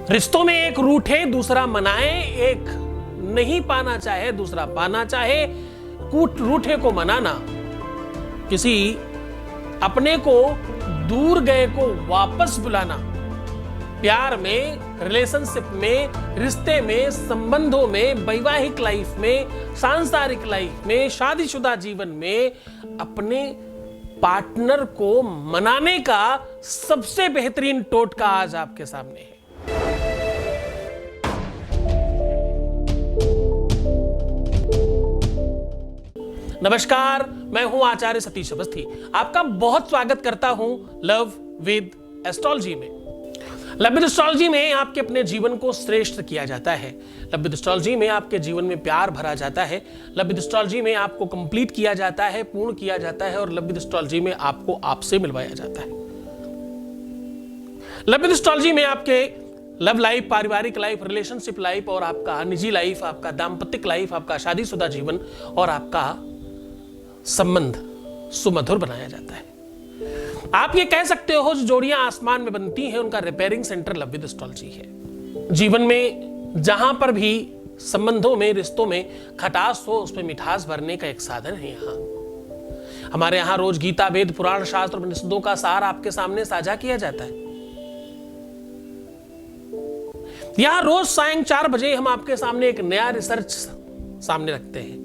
रिश्तों में एक रूठे दूसरा मनाए, एक नहीं पाना चाहे दूसरा पाना चाहे। रूठे को मनाना, किसी अपने को दूर गए को वापस बुलाना, प्यार में, रिलेशनशिप में, रिश्ते में, संबंधों में, वैवाहिक लाइफ में, सांसारिक लाइफ में, शादीशुदा जीवन में अपने पार्टनर को मनाने का सबसे बेहतरीन टोटका आज आपके सामने है। नमस्कार, मैं हूं आचार्य सतीश अवस्थी। आपका बहुत स्वागत करता हूं लव विद एस्ट्रोलॉजी में। लव विद एस्ट्रोलॉजी में आपके अपने जीवन को श्रेष्ठ किया जाता है। लव विद एस्ट्रोलॉजी में आपके जीवन में प्यार भरा जाता है। लव विद एस्ट्रोलॉजी में आपको कंप्लीट किया जाता है, पूर्ण किया जाता है और लव विद एस्ट्रोलॉजी में आपको आपसे मिलवाया जाता है। लव विद एस्ट्रोलॉजी में आपके लव लाइफ, पारिवारिक लाइफ, रिलेशनशिप लाइफ और आपका निजी लाइफ, आपका दाम्पत्य लाइफ, आपका शादीशुदा जीवन और आपका संबंध सुमधुर बनाया जाता है। आप ये कह सकते हो जो जोड़ियां आसमान में बनती हैं उनका repairing centre love with astrology है। जीवन में जहां पर भी संबंधों में, रिश्तों में खटास हो, उसमें मिठास भरने का एक साधन है। हमारे यहां रोज गीता, वेद, पुराण, शास्त्र, उपनिषदों का सार आपके सामने साझा किया जाता है। यहां रोज सायं 4 बजे हम आपके सामने एक नया रिसर्च सामने रखते हैं।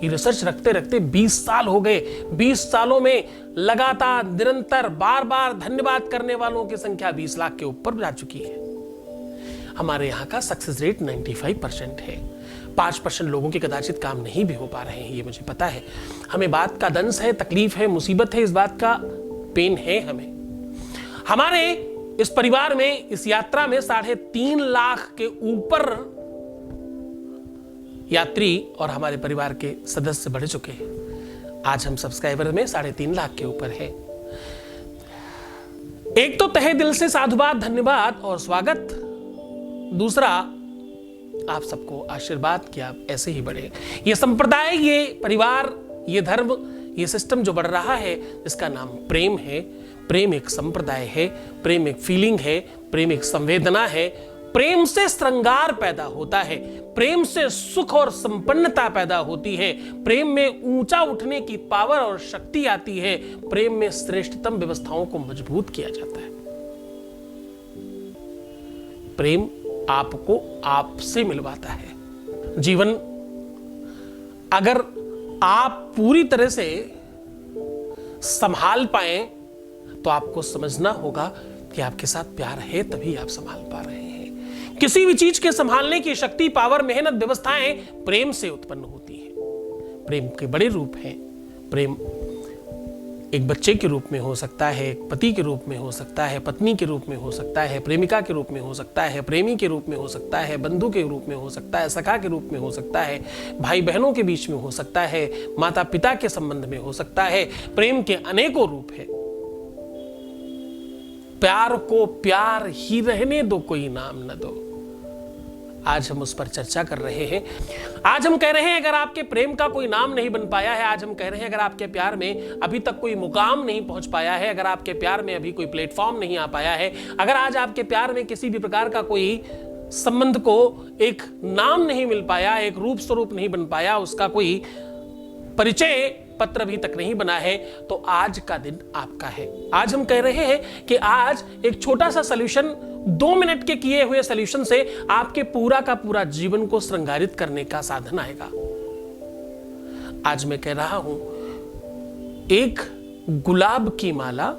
ये रिसर्च रखते रखते 20 साल हो गए। 20 सालों में लगातार, निरंतर, बार बार धन्यवाद करने वालों की संख्या 20 लाख के ऊपर जा चुकी है। हमारे यहाँ का सक्सेस रेट 95% है। 5% लोगों के कदाचित काम नहीं भी हो पा रहे हैं, ये मुझे पता है। हमें बात का दंश है, तकलीफ है, मुसीबत है, इस बात का पेन है हमें। हमारे इस परिवार में, इस यात्रा में 3.5 लाख के ऊपर यात्री और हमारे परिवार के सदस्य बढ़ चुके हैं। आज हम सब्सक्राइबर में 3.5 लाख के ऊपर है। एक तो तहे दिल से साधुवाद, धन्यवाद और स्वागत। दूसरा, आप सबको आशीर्वाद कि आप ऐसे ही बढ़े। ये संप्रदाय, ये परिवार, ये धर्म, ये सिस्टम जो बढ़ रहा है, इसका नाम प्रेम है। प्रेम एक संप्रदाय है, प्रेम एक फीलिंग है, प्रेम एक संवेदना है। प्रेम से श्रृंगार पैदा होता है, प्रेम से सुख और संपन्नता पैदा होती है, प्रेम में ऊंचा उठने की पावर और शक्ति आती है, प्रेम में श्रेष्ठतम व्यवस्थाओं को मजबूत किया जाता है। प्रेम आपको आपसे मिलवाता है। जीवन अगर आप पूरी तरह से संभाल पाए तो आपको समझना होगा कि आपके साथ प्यार है, तभी आप संभाल पा रहे हैं। किसी भी चीज के संभालने की शक्ति, पावर, मेहनत, व्यवस्थाएं प्रेम से उत्पन्न होती हैं। प्रेम के बड़े रूप हैं। प्रेम एक बच्चे के रूप में हो सकता है, एक पति के रूप में हो सकता है, पत्नी के रूप में हो सकता है, प्रेमिका के रूप में हो सकता है, प्रेमी के रूप में हो सकता है, बंधु के रूप में हो सकता है, सखा के रूप में हो सकता है, भाई बहनों के बीच में हो सकता है, माता पिता के संबंध में हो सकता है। प्रेम के अनेकों रूप है। प्यार को प्यार ही रहने दो, कोई नाम न दो। आज हम उस पर चर्चा कर रहे हैं। आज हम कह रहे हैं अगर आपके प्रेम का कोई नाम नहीं बन पाया है, आज हम कह रहे हैं अगर आपके प्यार में अभी तक कोई मुकाम नहीं पहुंच पाया है, अगर आपके प्यार में अभी कोई प्लेटफॉर्म नहीं आ पाया है, अगर आज आपके प्यार में किसी भी प्रकार का कोई संबंध को एक नाम नहीं मिल पाया, एक रूप स्वरूप नहीं बन पाया, उसका कोई परिचय पत्र अभी तक नहीं बना है, तो आज का दिन आपका है। आज हम कह रहे हैं कि आज एक छोटा सा सॉल्यूशन, 2 मिनट के किए हुए सॉल्यूशन से आपके पूरा का पूरा जीवन को श्रृंगारित करने का साधन आएगा। आज मैं कह रहा हूं, एक गुलाब की माला,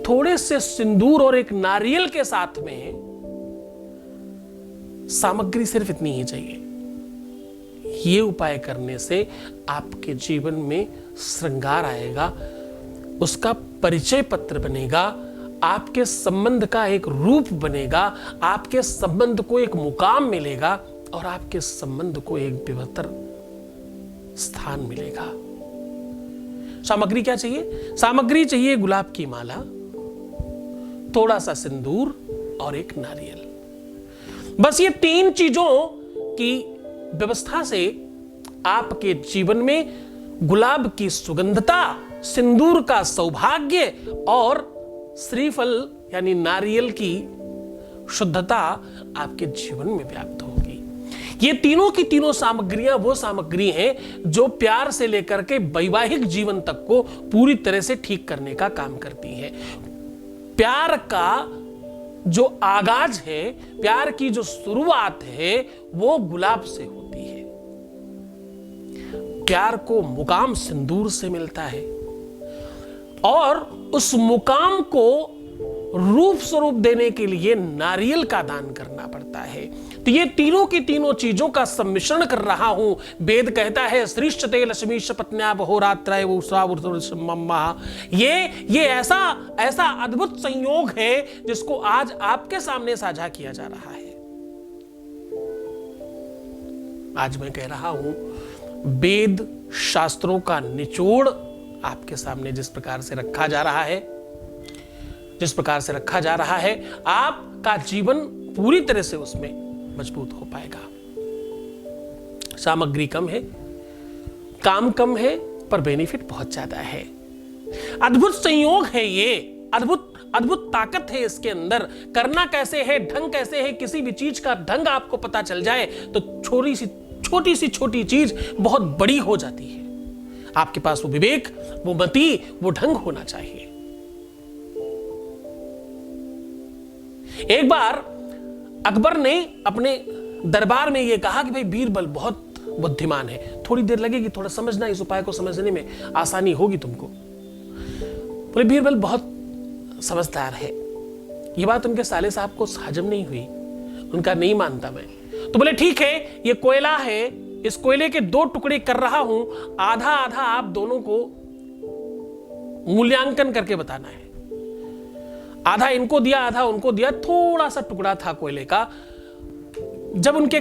थोड़े से सिंदूर और एक नारियल के साथ में सामग्री सिर्फ इतनी ही चाहिए। ये उपाय करने से आपके जीवन में श्रृंगार आएगा, उसका परिचय पत्र बनेगा, आपके संबंध का एक रूप बनेगा, आपके संबंध को एक मुकाम मिलेगा और आपके संबंध को एक बेहतर स्थान मिलेगा। सामग्री क्या चाहिए? सामग्री चाहिए गुलाब की माला, थोड़ा सा सिंदूर और एक नारियल। बस ये 3 चीजों की व्यवस्था से आपके जीवन में गुलाब की सुगंधता, सिंदूर का सौभाग्य और श्रीफल यानी नारियल की शुद्धता आपके जीवन में व्याप्त होगी। ये तीनों की तीनों सामग्रियां वो सामग्री हैं जो प्यार से लेकर के वैवाहिक जीवन तक को पूरी तरह से ठीक करने का काम करती हैं। प्यार का जो आगाज है, प्यार की जो शुरुआत है, वो गुलाब से होती है। प्यार को मुकाम सिंदूर से मिलता है और उस मुकाम को रूप स्वरूप देने के लिए नारियल का दान करना पड़ता है। तो ये तीनों की तीनों चीजों का सम्मिश्रण कर रहा हूं। वेद कहता है श्रीष्ठते लक्ष्मीश पत्न्या बहोरात्रय ये ऐसा अद्भुत संयोग है जिसको आज आपके सामने साझा किया जा रहा है। आज मैं कह रहा हूं, वेद शास्त्रों का निचोड़ आपके सामने जिस प्रकार से रखा जा रहा है, आपका जीवन पूरी तरह से उसमें मजबूत हो पाएगा। सामग्री कम है, काम कम है, पर बेनिफिट बहुत ज्यादा है। अद्भुत संयोग है ये, अद्भुत ताकत है इसके अंदर। करना कैसे है, ढंग कैसे है, किसी भी चीज का ढंग आपको पता चल जाए तो छोटी चीज बहुत बड़ी हो जाती है। आपके पास वो विवेक, वो मति, वो ढंग होना चाहिए। एक बार अकबर ने अपने दरबार में यह कहा कि भाई बीरबल बहुत बुद्धिमान है, थोड़ी देर लगेगी, थोड़ा समझना, इस उपाय को समझने में आसानी होगी तुमको। बोले बीरबल बहुत समझदार है। यह बात उनके साले साहब को हजम नहीं हुई, उनका नहीं मानता मैं। तो बोले ठीक है, ये कोयला है, इस कोयले के 2 टुकड़े कर रहा हूं, आधा आधा आप दोनों को मूल्यांकन करके बताना है। आधा इनको दिया, आधा उनको दिया। थोड़ा सा टुकड़ा था कोयले का। जब उनके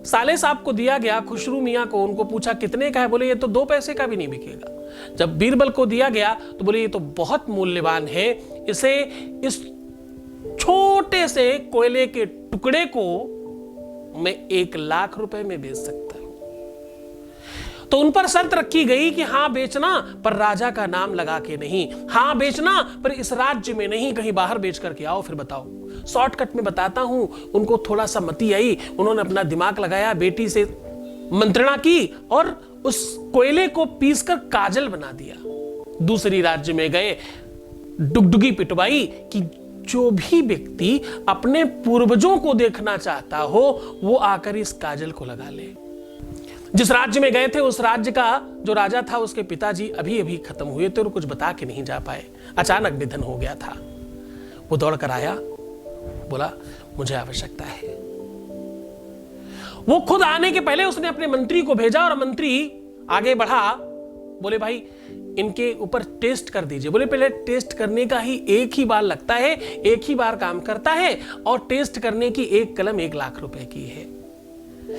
साले साहब को दिया गया, खुशरू मियां को, उनको पूछा कितने का है? बोले ये तो 2 पैसे का भी नहीं बिकेगा। जब बीरबल को दिया गया तो बोले ये तो बहुत मूल्यवान है, इसे इस छोटे से कोयले के टुकड़े को मैं 1 लाख रुपए में बेच सकता हूं। तो उन पर शर्त रखी गई कि हां बेचना, पर राजा का नाम लगा के नहीं। हां बेचना, पर इस राज्य में नहीं, कहीं बाहर बेच करके आओ फिर बताओ। शॉर्टकट में बताता हूं। उनको थोड़ा सा मति आई, उन्होंने अपना दिमाग लगाया, बेटी से मंत्रणा की और उस कोयले को पीसकर काजल बना दिया। दूसरी राज्य में गए, डुगडुगी पिटवाई कि जो भी व्यक्ति अपने पूर्वजों को देखना चाहता हो वो आकर इस काजल को लगा ले। जिस राज्य में गए थे उस राज्य का जो राजा था, उसके पिताजी अभी अभी खत्म हुए थे और कुछ बता के नहीं जा पाए, अचानक निधन हो गया था। वो दौड़ कर आया, बोला मुझे आवश्यकता है। वो खुद आने के पहले उसने अपने मंत्री को भेजा और मंत्री आगे बढ़ा, बोले भाई इनके ऊपर टेस्ट कर दीजिए। बोले पहले टेस्ट करने का ही 1 ही बार लगता है, 1 ही बार काम करता है और टेस्ट करने की 1 कलम 1 लाख रुपए की है।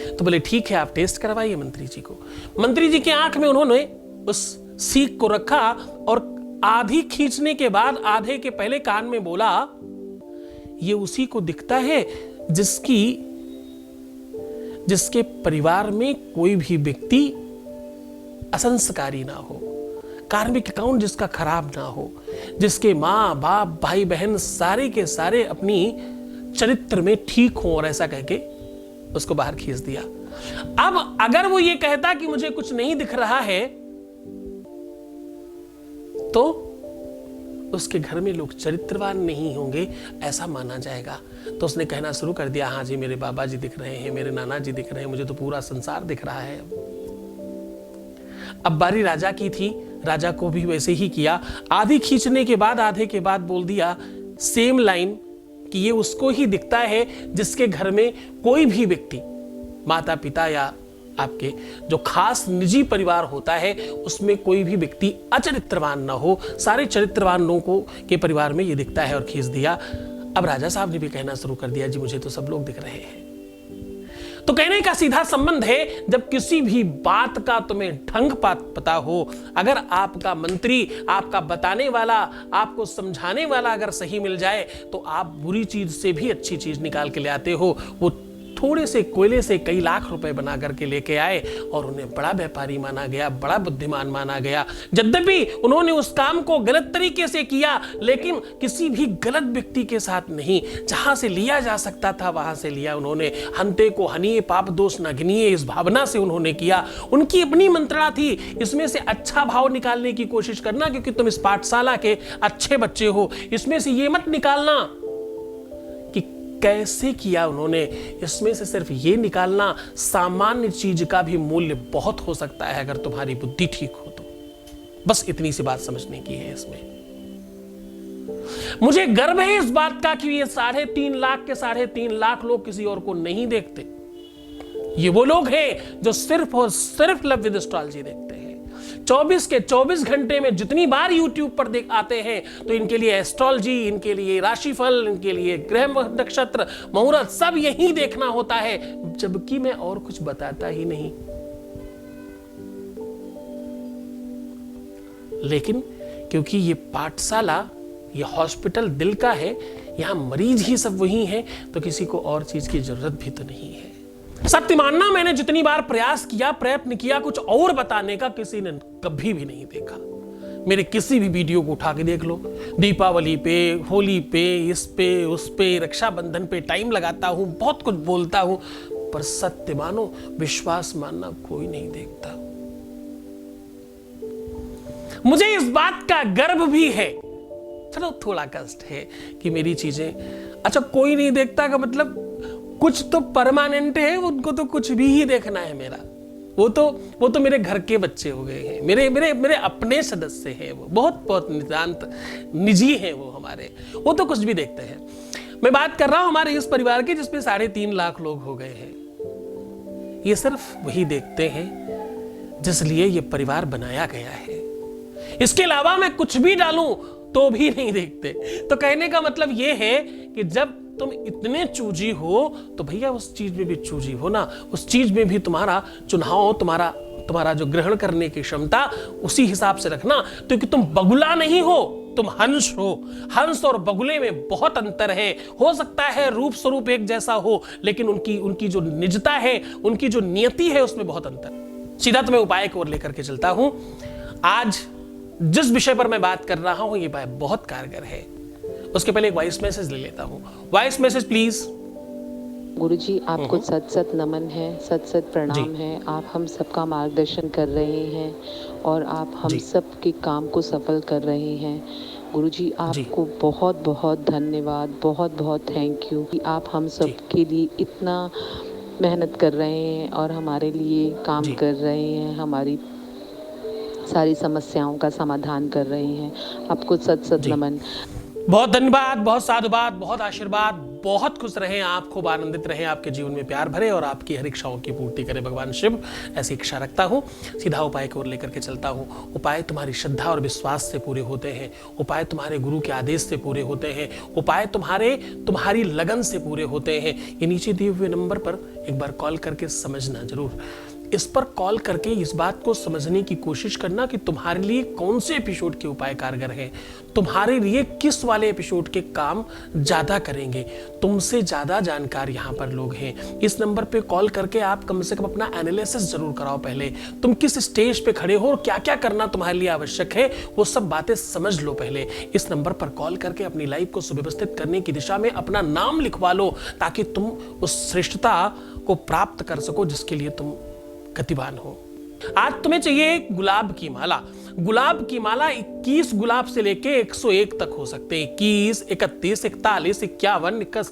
तो बोले ठीक है, आप टेस्ट करवाइए मंत्री जी को। मंत्री जी की आंख में उन्होंने उस सीख को रखा और आधी खींचने के बाद आधे के पहले कान में बोला, ये उसी को दिखता है जिसके परिवार में कोई भी व्यक्ति असंस्कारी ना हो, कार्मिक अकाउंट जिसका खराब ना हो, जिसके माँ बाप भाई बहन सारे के सारे अपनी चरित्र में ठीक हो। और ऐसा कह के उसको बाहर खींच दिया। अब अगर वो ये कहता कि मुझे कुछ नहीं दिख रहा है तो उसके घर में लोग चरित्रवान नहीं होंगे, ऐसा माना जाएगा। तो उसने कहना शुरू कर दिया, हाँ जी मेरे बाबा जी दिख रहे हैं, मेरे नाना जी दिख रहे हैं, मुझे तो पूरा संसार दिख रहा है। अब बारी राजा की थी, राजा को भी वैसे ही किया। आधी खींचने के बाद आधे के बाद बोल दिया सेम लाइन कि ये उसको ही दिखता है जिसके घर में कोई भी व्यक्ति, माता पिता या आपके जो खास निजी परिवार होता है उसमें कोई भी व्यक्ति अचरित्रवान ना हो। सारे चरित्रवान लोगों के परिवार में ये दिखता है और खींच दिया। अब राजा साहब ने भी कहना शुरू कर दिया, जी मुझे तो सब लोग दिख रहे हैं। तो कहने का सीधा संबंध है, जब किसी भी बात का तुम्हें ढंग पता हो, अगर आपका मंत्री, आपका बताने वाला, आपको समझाने वाला अगर सही मिल जाए तो आप बुरी चीज से भी अच्छी चीज निकाल के ले आते हो। वो थोड़े से कोयले से कई लाख रुपए बना करके लेके आए और उन्हें बड़ा व्यापारी माना गया, बड़ा बुद्धिमान माना गया। यद्यपि उन्होंने उस काम को गलत तरीके से किया, लेकिन किसी भी गलत व्यक्ति के साथ नहीं। जहां से लिया जा सकता था वहां से लिया उन्होंने। हंते को हनिए पाप दोष न गिनिए, इस भावना से उन्होंने किया। उनकी अपनी मंत्रणा थी, इसमें से अच्छा भाव निकालने की कोशिश करना, क्योंकि तुम इस पाठशाला के अच्छे बच्चे हो। इसमें से ये मत निकालना कि कैसे किया उन्होंने, इसमें से सिर्फ ये निकालना सामान्य चीज का भी मूल्य बहुत हो सकता है अगर तुम्हारी बुद्धि ठीक हो तो। बस इतनी सी बात समझने की है इसमें। मुझे गर्व है इस बात का कि ये 3.5 लाख के 3.5 लाख लोग किसी और को नहीं देखते। ये वो लोग हैं जो सिर्फ और सिर्फ लव विद एस्ट्रोलॉजी देखते हैं। 24 के 24 घंटे में जितनी बार YouTube पर देख आते हैं तो इनके लिए एस्ट्रोलॉजी, इनके लिए राशिफल, इनके लिए ग्रह नक्षत्र मुहूर्त सब यही देखना होता है, जबकि मैं और कुछ बताता ही नहीं। लेकिन क्योंकि ये पाठशाला, ये हॉस्पिटल दिल का है, यहां मरीज ही सब वही हैं, तो किसी को और चीज की जरूरत भी तो नहीं है। सत्य मानना, मैंने जितनी बार प्रयास किया, प्रयत्न किया कुछ और बताने का, किसी ने कभी भी नहीं देखा। मेरे किसी भी वीडियो को उठा के देख लो, दीपावली पे, होली पे, इस पे, उस पे, रक्षाबंधन पे टाइम लगाता हूं, बहुत कुछ बोलता हूं, पर सत्य मानो, विश्वास मानना कोई नहीं देखता। मुझे इस बात का गर्व भी है, चलो थोड़ा कष्ट है कि मेरी चीजें, अच्छा कोई नहीं देखता का मतलब कुछ तो परमानेंट है, उनको तो कुछ भी ही देखना है मेरा। वो तो मेरे घर के बच्चे हो गए हैं, मेरे अपने सदस्य हैं, वो बहुत नितांत निजी हैं वो हमारे, वो तो कुछ भी देखते हैं। मैं बात कर रहा हूं हमारे इस परिवार की जिसमें 3.5 लाख लोग हो गए हैं। ये सिर्फ वही देखते हैं जिस लिए ये परिवार बनाया गया है। इसके अलावा मैं कुछ भी डालूं तो भी नहीं देखते। तो कहने का मतलब ये है कि जब तुम इतने चूजी हो तो भैया उस चीज में भी चूजी हो ना, उस चीज में भी तुम्हारा चुनाव, तुम्हारा जो ग्रहण करने की क्षमता उसी हिसाब से रखना, क्योंकि तुम बगुला नहीं हो, तुम हंस हो। हंस और बगुले में बहुत अंतर है। हो सकता है रूप स्वरूप एक जैसा हो, लेकिन उनकी जो निजता है, उनकी जो नियति है, उसमें बहुत अंतर। सीधा तुम्हें उपाय की ओर लेकर के चलता हूं। आज जिस विषय पर मैं बात कर रहा हूं, ये उपाय बहुत कारगर है। उसके पहले एक वॉइस मैसेज ले लेता हूं। Voice message please. गुरुजी, आपको सत सत नमन है, सत सत प्रणाम है। आप हम सबका मार्गदर्शन कर रहे हैं और आप हम सब के काम को सफल कर रहे हैं। गुरुजी, आपको बहुत बहुत धन्यवाद, बहुत बहुत थैंक यू कि आप हम सब के लिए इतना मेहनत कर रहे हैं और हमारे लिए काम कर रहे हैं, हमारी सारी समस्याओं का समाधान कर रहे हैं। आपको सत सत नमन। बहुत धन्यवाद, बहुत साधुवाद, बहुत आशीर्वाद। बहुत खुश रहें आप, खूब आनंदित रहें, आपके जीवन में प्यार भरे और आपकी हर इच्छाओं की पूर्ति करे भगवान शिव। ऐसी इच्छा रखता हूँ। सीधा उपाय की ओर लेकर के चलता हूँ। उपाय तुम्हारी श्रद्धा और विश्वास से पूरे होते हैं। उपाय तुम्हारे गुरु के आदेश से पूरे होते हैं। उपाय तुम्हारी लगन से पूरे होते हैं। ये नीचे दिए हुए नंबर पर एक बार कॉल करके समझना जरूर। इस पर कॉल करके इस बात को समझने की कोशिश करना कि तुम्हारे लिए कौन से एपिसोड के उपाय कारगर हैं, तुम्हारे लिए किस वाले एपिसोड के काम ज्यादा करेंगे। तुमसे ज्यादा जानकार यहाँ पर लोग हैं। इस नंबर पे कॉल करके आप कम से कम अपना एनालिसिस जरूर कराओ। पहले तुम किस स्टेज पे खड़े हो और क्या क्या करना तुम्हारे लिए आवश्यक है, वो सब बातें समझ लो पहले। इस नंबर पर कॉल करके अपनी लाइफ को सुव्यवस्थित करने की दिशा में अपना नाम लिखवा लो, ताकि तुम उस श्रेष्ठता को प्राप्त कर सको जिसके लिए तुम गतिवान हो। आज तुम्हें चाहिए गुलाब की माला। गुलाब की माला 21 गुलाब से लेके 101 तक हो सकते हैं। 21, 31, 41, 51, 61,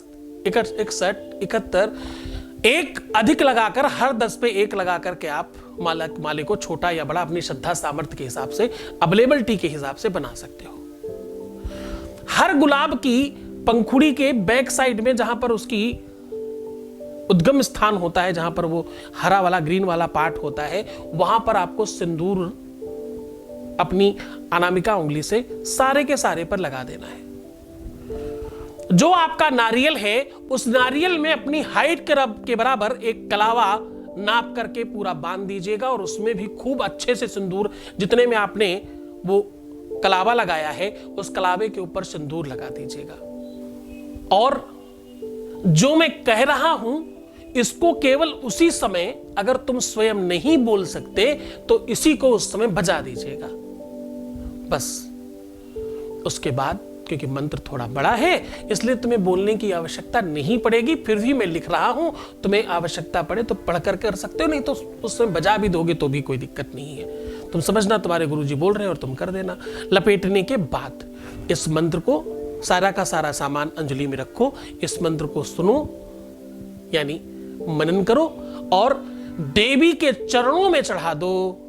71, एक अधिक लगाकर हर 10 पे 1 लगा करके आप माले को छोटा या बड़ा अपनी श्रद्धा सामर्थ्य के हिसाब से, अवेलेबिलिटी के हिसाब से बना सकते हो। हर गुलाब की पंखुड़ी के बैक साइड में, जहां पर उसकी उद्गम स्थान होता है, जहां पर वो हरा वाला ग्रीन वाला पार्ट होता है, वहां पर आपको सिंदूर अपनी अनामिका उंगली से सारे के सारे पर लगा देना है। जो आपका नारियल है, उस नारियल में अपनी हाइट के बराबर एक कलावा नाप करके पूरा बांध दीजिएगा और उसमें भी खूब अच्छे से सिंदूर, जितने में आपने वो कलावा लगाया है उस कलावे के ऊपर सिंदूर लगा दीजिएगा। और जो मैं कह रहा हूं इसको केवल उसी समय, अगर तुम स्वयं नहीं बोल सकते तो इसी को उस समय बजा दीजिएगा बस। उसके बाद, क्योंकि मंत्र थोड़ा बड़ा है इसलिए तुम्हें बोलने की आवश्यकता नहीं पड़ेगी, फिर भी मैं लिख रहा हूं, तुम्हें आवश्यकता पड़े तो पढ़ कर सकते हो, नहीं तो उस समय बजा भी दोगे तो भी कोई दिक्कत नहीं है। तुम समझना तुम्हारे गुरुजी बोल रहे हैं और तुम कर देना। लपेटने के बाद इस मंत्र को, सारा का सारा सामान अंजलि में रखो, इस मंत्र को सुनो यानी मनन करो और देवी के चरणों में चढ़ा दो।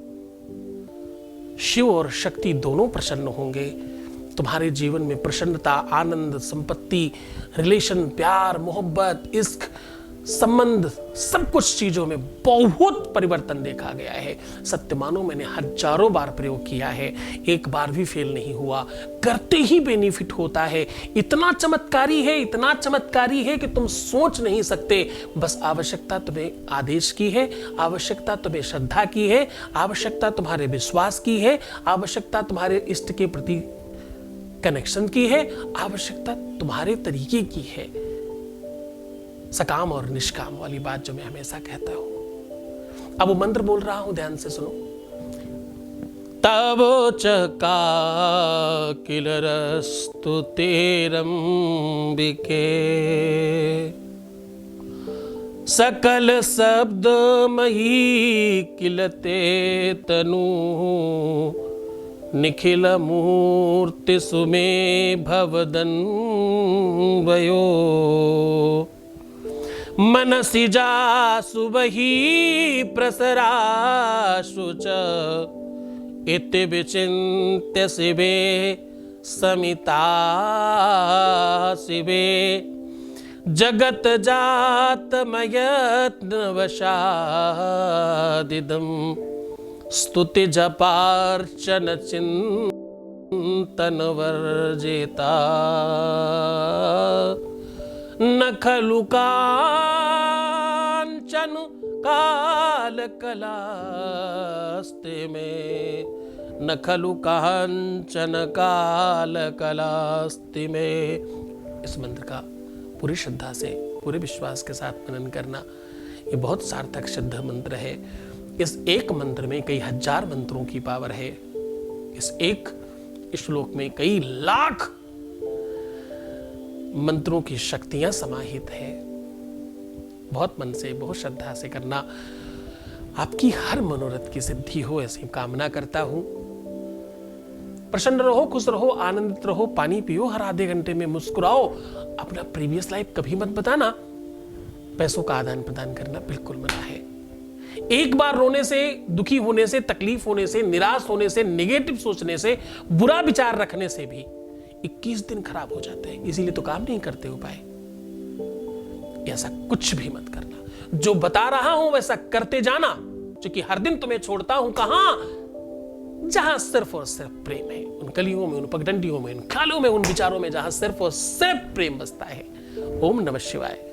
शिव और शक्ति दोनों प्रसन्न होंगे। तुम्हारे जीवन में प्रसन्नता, आनंद, संपत्ति, रिलेशन, प्यार, मोहब्बत, इश्क, संबंध, सब कुछ चीजों में बहुत परिवर्तन देखा गया है। सत्य मानो मैंने हजारों बार प्रयोग किया है, एक बार भी फेल नहीं हुआ। करते ही बेनिफिट होता है। इतना चमत्कारी है, इतना चमत्कारी है कि तुम सोच नहीं सकते। बस आवश्यकता तुम्हें आदेश की है, आवश्यकता तुम्हें श्रद्धा की है, आवश्यकता तुम्हारे विश्वास की है, आवश्यकता तुम्हारे इष्ट के प्रति कनेक्शन की है, आवश्यकता तुम्हारे तरीके की है। सकाम और निष्काम वाली बात जो मैं हमेशा कहता हूं। अब वो मंत्र बोल रहा हूं, ध्यान से सुनो। तवो चका किलरस्तु तेरंबिके, सकल शब्द मही किलते तनु, निखिल मूर्ति सुमे भवदन वयो, मनसि जासु वही प्रसराशु च, इति विचिन्त्य शिवे समिता शिवे, जगत जात मयत्न वशादिदं, स्तुति जपार्चन चिंतन वर्जिता, न खलु कांचन काल कलास्ते में, न खलु कांचन काल कलास्ति में। इस मंत्र का पूरी श्रद्धा से, पूरे विश्वास के साथ मनन करना, ये बहुत सार्थक सिद्ध मंत्र है। इस एक मंत्र में कई हजार मंत्रों की पावर है। इस एक श्लोक में कई लाख मंत्रों की शक्तियां समाहित है। बहुत मन से, बहुत श्रद्धा से करना। आपकी हर मनोरथ की सिद्धि हो ऐसी कामना करता हूं। प्रसन्न रहो, खुश रहो, आनंदित रहो, पानी पियो, हर आधे घंटे में मुस्कुराओ। अपना प्रीवियस लाइफ कभी मत बताना। पैसों का आदान प्रदान करना बिल्कुल मना है। एक बार रोने से, दुखी होने से, तकलीफ होने से, निराश होने से, नेगेटिव सोचने से, बुरा विचार रखने से भी 21 दिन खराब हो जाते हैं। इसीलिए तो काम नहीं करते उपाय। ऐसा कुछ भी मत करना। जो बता रहा हूं वैसा करते जाना, क्योंकि हर दिन तुम्हें छोड़ता हूं कहां? जहां सिर्फ और सिर्फ प्रेम है। उन कलियों में, उन पगडंडियों में, उन ख्यालों में, उन विचारों में जहां सिर्फ और सिर्फ प्रेम बसता है। ओम नमः शिवाय।